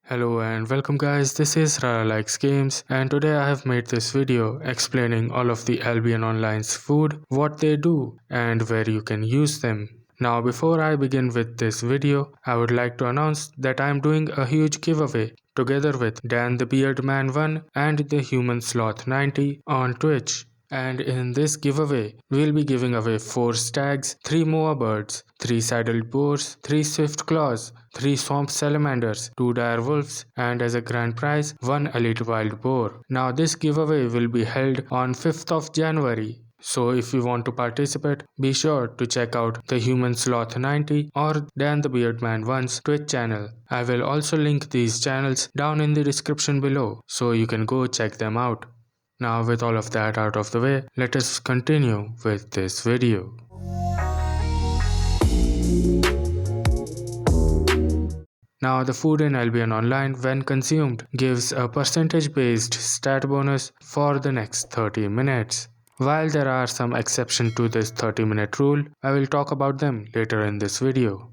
Hello and welcome guys, this is Rara Likes Games and today I have made this video explaining all of the Albion Online's food, what they do and where you can use them. Now before I begin with this video, I would like to announce that I am doing a huge giveaway together with Dan the Beard Man 1 and the Human Sloth 90 on Twitch. And in this giveaway, we'll be giving away 4 stags, 3 moa birds, 3 saddled boars, 3 swift claws, 3 swamp salamanders, 2 dire wolves, and as a grand prize, 1 elite wild boar. Now this giveaway will be held on 5th of January. So if you want to participate, be sure to check out the Human Sloth 90 or Dan the Beard Man 1's Twitch channel. I will also link these channels down in the description below, so you can go check them out. Now with all of that out of the way, let us continue with this video. Now the food in Albion Online when consumed gives a percentage based stat bonus for the next 30 minutes. While there are some exceptions to this 30-minute rule, I will talk about them later in this video.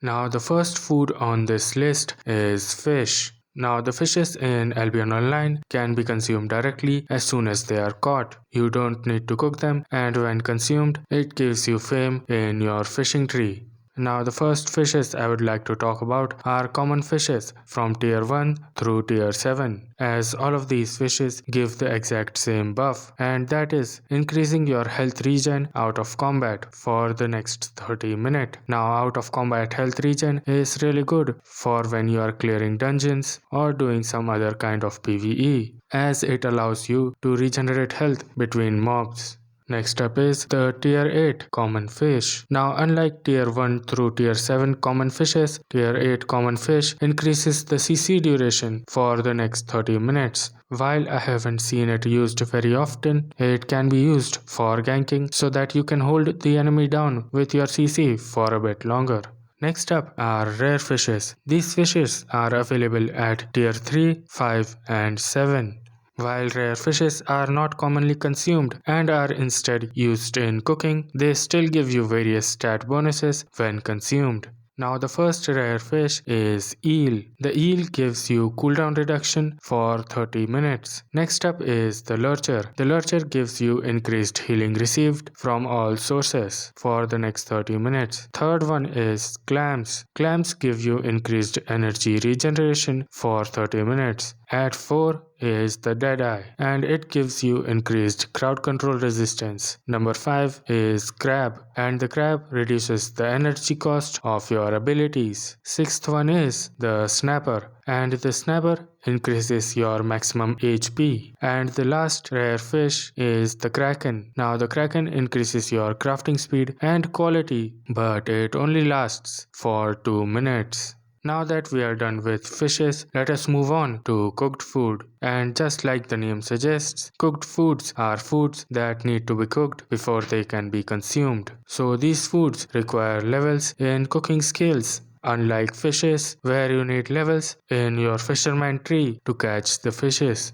Now the first food on this list is fish. Now the fishes in Albion Online can be consumed directly as soon as they are caught. You don't need to cook them, and when consumed, it gives you fame in your fishing tree. Now the first fishes I would like to talk about are common fishes from tier 1 through tier 7, as all of these fishes give the exact same buff, and that is increasing your health regen out of combat for the next 30 minutes. Now out of combat health regen is really good for when you are clearing dungeons or doing some other kind of PvE, as it allows you to regenerate health between mobs. Next up is the tier 8 common fish. Now unlike tier 1 through tier 7 common fishes, tier 8 common fish increases the CC duration for the next 30 minutes. While I haven't seen it used very often, it can be used for ganking so that you can hold the enemy down with your CC for a bit longer. Next up are rare fishes. These fishes are available at tier 3, 5 and 7. While rare fishes are not commonly consumed and are instead used in cooking, they still give you various stat bonuses when consumed. Now the first rare fish is eel. The eel gives you cooldown reduction for 30 minutes. Next up is the lurcher. The lurcher gives you increased healing received from all sources for the next 30 minutes. Third one is clams. Clams give you increased energy regeneration for 30 minutes. At 4 is the Deadeye, and it gives you increased crowd control resistance. Number 5 is Crab, and the crab reduces the energy cost of your abilities. Sixth one is the Snapper, and the Snapper increases your maximum HP. And the last rare fish is the Kraken. Now the Kraken increases your crafting speed and quality, but it only lasts for 2 minutes. Now that we are done with fishes, let us move on to cooked food. And just like the name suggests, cooked foods are foods that need to be cooked before they can be consumed. So these foods require levels in cooking skills, unlike fishes where you need levels in your fisherman tree to catch the fishes.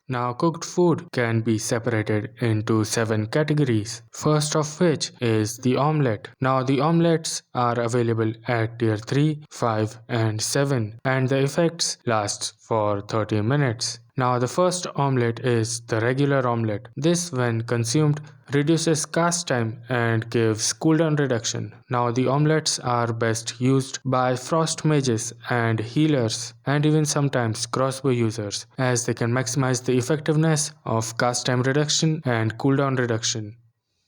Now cooked food can be separated into 7 categories, first of which is the omelette. Now the omelettes are available at tier 3, 5 and 7, and the effects last for 30 minutes. Now the first omelette is the regular omelette. This when consumed reduces cast time and gives cooldown reduction. Now the omelettes are best used by frost mages and healers, and even sometimes crossbow users, as they can maximize the effectiveness of cast time reduction and cooldown reduction.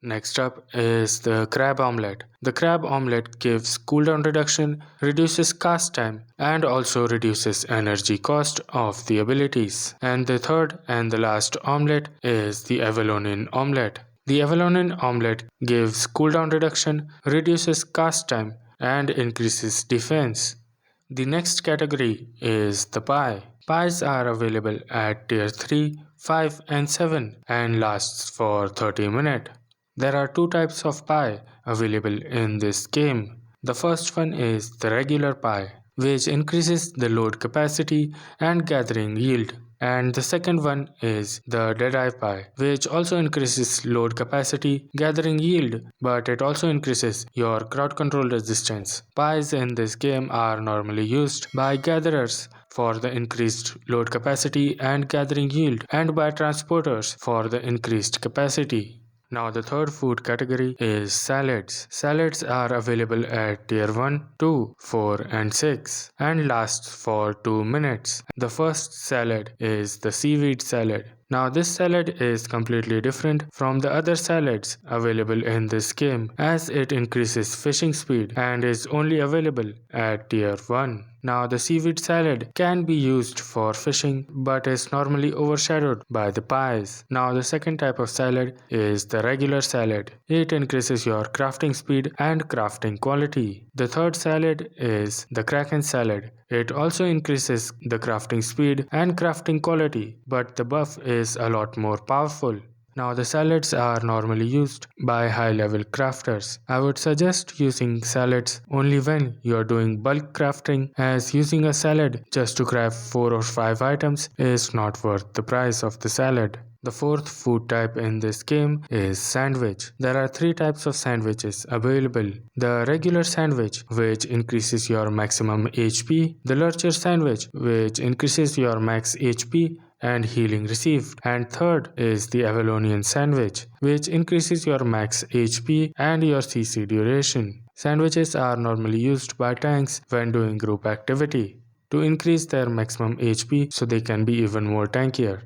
Next up is the crab omelette. The crab omelette gives cooldown reduction, reduces cast time, and also reduces energy cost of the abilities. And the third and the last omelette is the Avalonian omelette. The Avalonian omelette gives cooldown reduction, reduces cast time, and increases defense. The next category is the pie. Pies are available at tier 3, 5 and 7 and lasts for 30 minutes. There are 2 types of pie available in this game. The first one is the regular pie. which increases the load capacity and gathering yield. And the second one is the Deadeye Pie, which also increases load capacity, gathering yield, but it also increases your crowd control resistance. Pies in this game are normally used by gatherers for the increased load capacity and gathering yield, and by transporters for the increased capacity. Now the third food category is salads. Salads are available at tier 1, 2, 4 and 6 and lasts for 2 minutes. The first salad is the seaweed salad. Now this salad is completely different from the other salads available in this game, as it increases fishing speed and is only available at tier 1. Now the seaweed salad can be used for fishing but is normally overshadowed by the pies. Now the second type of salad is the regular salad. It increases your crafting speed and crafting quality. The third salad is the KRAKEN salad. It also increases the crafting speed and crafting quality, but the buff is a lot more powerful. Now the salads are normally used by high-level crafters. I would suggest using salads only when you are doing bulk crafting, as using a salad just to craft 4 or 5 items is not worth the price of the salad. The fourth food type in this game is sandwich. There are 3 types of sandwiches available. The regular sandwich, which increases your maximum HP, the LURCHER sandwich, which increases your max HP and healing received, and third is the AVALONIAN sandwich, which increases your max HP and your CC duration. Sandwiches are normally used by tanks when doing group activity to increase their maximum HP so they can be even more tankier.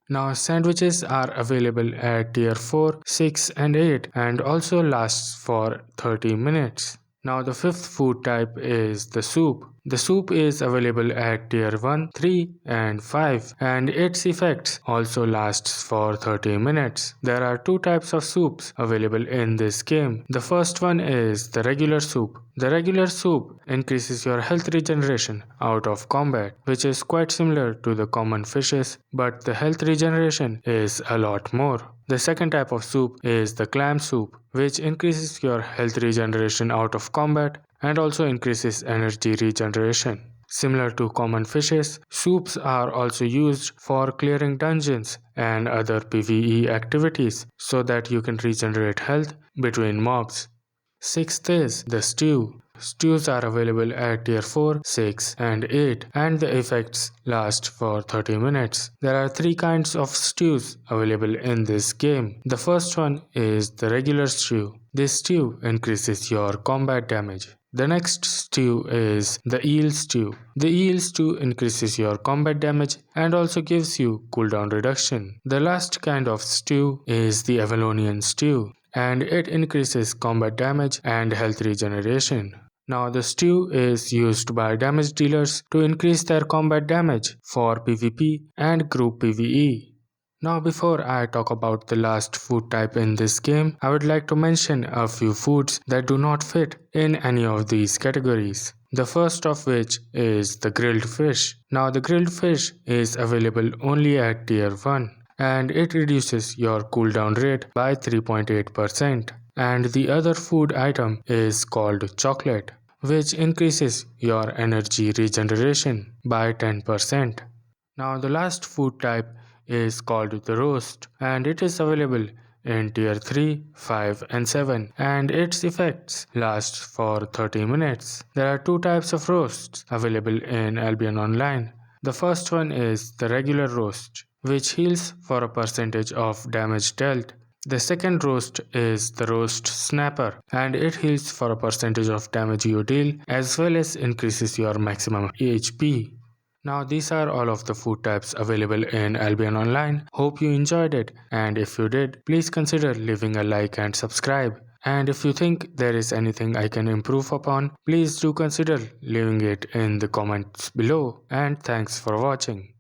Now sandwiches are available at tier 4, 6 and 8 and also lasts for 30 minutes. Now the fifth food type is the soup. The soup is available at tier 1, 3 and 5 and its effects also lasts for 30 minutes. There are 2 types of soups available in this game. The first one is the regular soup. The regular soup increases your health regeneration out of combat, which is quite similar to the common fishes, but the health regeneration is a lot more. The second type of soup is the clam soup, which increases your health regeneration out of combat and also increases energy regeneration. Similar to common fishes, soups are also used for clearing dungeons and other PvE activities so that you can regenerate health between mobs. Sixth is the stew. Stews are available at tier 4, 6 and 8 and the effects last for 30 minutes. There are 3 kinds of stews available in this game. The first one is the regular stew. This stew increases your combat damage. The next stew is the eel stew. The eel stew increases your combat damage and also gives you cooldown reduction. The last kind of stew is the Avalonian stew, and it increases combat damage and health regeneration. Now the stew is used by damage dealers to increase their combat damage for PvP and group PvE. Now before I talk about the last food type in this game, I would like to mention a few foods that do not fit in any of these categories. The first of which is the grilled fish. Now the grilled fish is available only at tier 1 and it reduces your cooldown rate by 3.8%. And the other food item is called chocolate, which increases your energy regeneration by 10%. Now the last food type is called the roast, and it is available in tier 3, 5 and 7 and its effects last for 30 minutes. There are 2 types of roasts available in Albion Online. The first one is the regular roast, which heals for a percentage of damage dealt. The second roast is the roast snapper, and it heals for a percentage of damage you deal as well as increases your maximum HP. Now these are all of the food types available in Albion Online. Hope you enjoyed it, and if you did, please consider leaving a like and subscribe. And if you think there is anything I can improve upon, please do consider leaving it in the comments below, and thanks for watching.